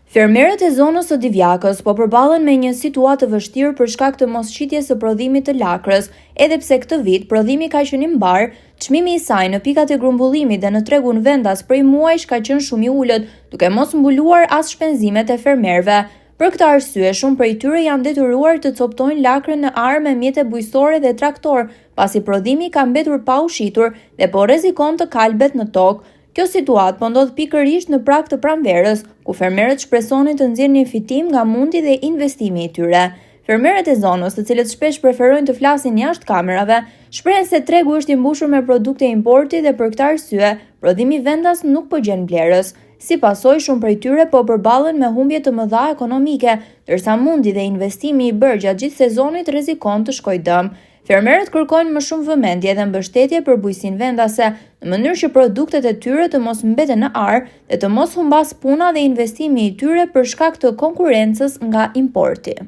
Fermerët e zonës së Divjakës po përballen me një situatë të vështirë për shkak të mosqitjes së prodhimit të lakrës, edhe pse këtë vit prodhimi ka qenë i mbar, çmimi i saj në pikat e grumbullimit dhe në tregun vendas prej muajsh ka qenë shumë i ulët, duke mos mbuluar as shpenzimet e fermerëve. Për këtë arsye, shumë prej tyre janë detyruar të coptojnë lakrën në arë me mjete bujqësore dhe traktor, pasi prodhimi ka mbetur pa ushitur dhe po rrezikon të kalbet në tokë. Kjo situatë po ndodh pikërisht në prag të pranverës, ku fermerët shpresonin të nxjerrin një fitim nga mundi dhe investimi i tyre. Fermerët e zonës, të cilët shpesh preferojnë të flasin jashtë kamerave, shprehen se tregu është i mbushur me produkte importi dhe për këtë arsye, prodhimi vendas nuk po gjen blerës. Si pasojë, shumë prej tyre po përballen me humbje të mëdha ekonomike, ndërsa mundi dhe investimi i bërë gjatë gjithë sezonit rrezikon të shkojë dëm. Fermerët kërkojnë më shumë vëmendje dhe mbështetje për bujqësinë vendase, në mënyrë që produktet e tyre të mos mbeten në arë dhe të mos humbas puna dhe investimi i tyre për shkak të konkurrencës nga importi.